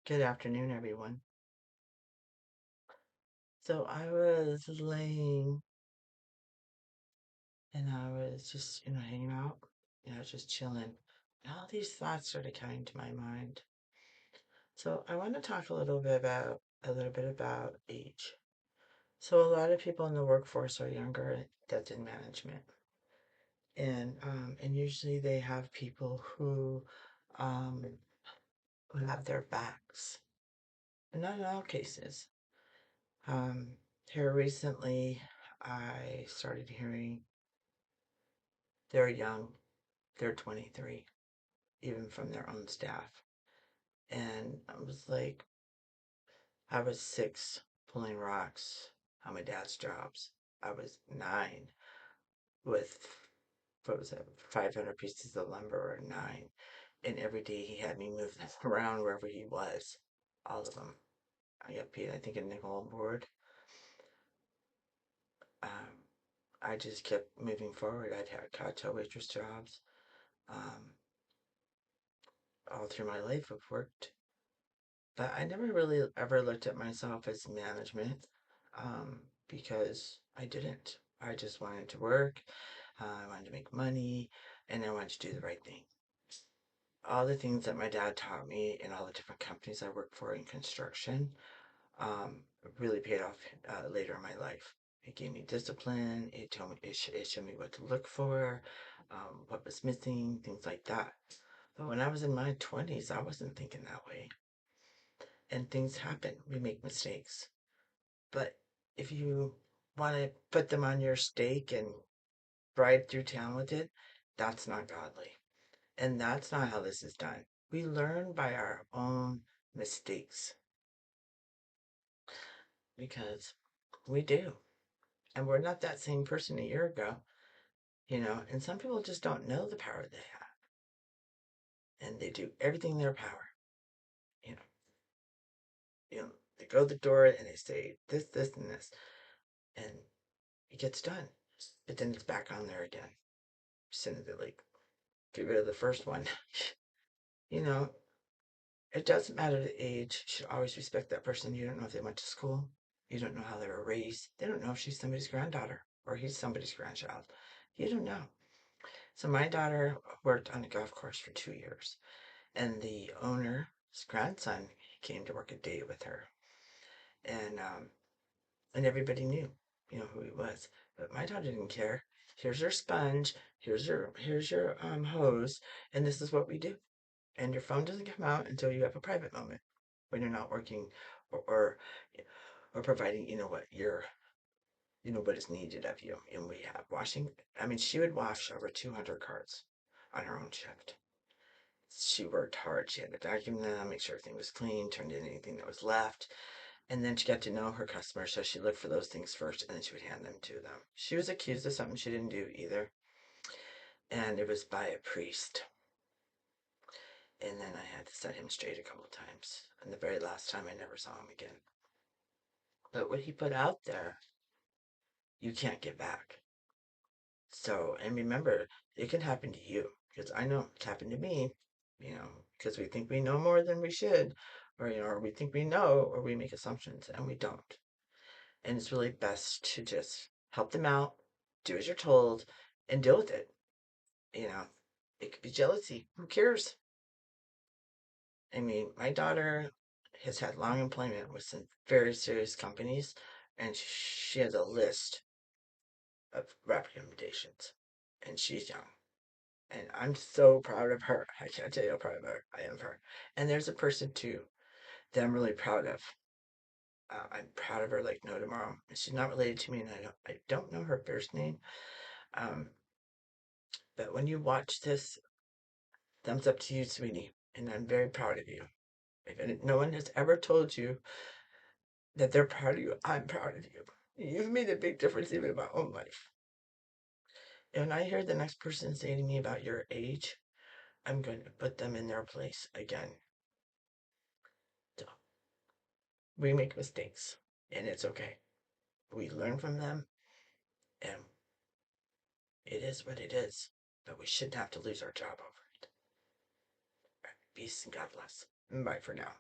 Good afternoon, everyone. So I was laying and I was just, hanging out, just chilling. And all these thoughts started coming to my mind. So I want to talk a little bit about age. So a lot of people in the workforce are younger that's in management. And usually they have people um who have their backs. And not in all cases. Um Here recently I started hearing they're young. They're 23, even from their own staff. And I was like, I was 6 pulling rocks on my dad's jobs. I was 9 with, what was it, 500 pieces of lumber or 9. And every day he had me move them around wherever he was. All of them. I got paid, I think, a nickel a board. Um, I just kept moving forward. I've had cocktail waitress jobs. Um, all through my life, I've worked. But I never really ever looked at myself as management because I didn't. I just wanted to work, I wanted to make money, and I wanted to do the right thing. All the things that my dad taught me in all the different companies I worked for in construction um, really paid off later in my life. It gave me discipline. It told me it showed me what to look for, what was missing, things like that. But when I was in my 20s, I wasn't thinking that way. And things happen. We make mistakes. But if you want to put them on your stake and ride through town with it, that's not godly. And that's not how this is done. We learn by our own mistakes because we do. And we're not that same person a year ago, and some people just don't know the power they have. And they do everything in their power. You know, they go to the door and they say this, and this, and it gets done. But then it's back on there again. Send it like get rid of the first one. You know, it doesn't matter the age. You should always respect that person. You don't know if they went to school. You don't know how they were raised. They don't know if she's somebody's granddaughter or he's somebody's grandchild. You don't know. So my daughter worked on a golf course for 2 years, and the owner's grandson came to work a day with her, and and everybody knew, who he was. But my daughter didn't care. Here's your sponge. Here's your hose, and this is what we do. And your phone doesn't come out until you have a private moment when you're not working or or, or providing what is needed of you. And we have washing. I mean, she would wash over 200 carts on her own shift. She worked hard. She had to vacuum them, make sure everything was clean, turned in anything that was left. And then she got to know her customers, so she looked for those things first, and then she would hand them to them. She was accused of something she didn't do either, and it was by a priest. And then I had to set him straight a couple of times. And the very last time, I never saw him again. But what he put out there, you can't get back. So, and remember, it can happen to you. Because I know it's happened to me, because we think we know more than we should, or we think we know, or we make assumptions, and we don't. And it's really best to just help them out, do as you're told, and deal with it. You know, it could be jealousy. Who cares? I mean, my daughter has had long employment with some very serious companies, and she has a list of recommendations, and she's young. And I'm so proud of her. I can't tell you how proud of her I am of her. And there's a person too that I'm really proud of. I'm proud of her like no tomorrow. She's not related to me, and I don't know her first name. Um, but when you watch this, thumbs up to you, sweetie. And I'm very proud of you. If no one has ever told you that they're proud of you, I'm proud of you. You've made a big difference even in my own life. And I hear the next person say to me about your age, I'm going to put them in their place again. So we make mistakes, and it's okay. We learn from them, and it is what it is. But we shouldn't have to lose our job over it. Peace and God bless. Bye for now.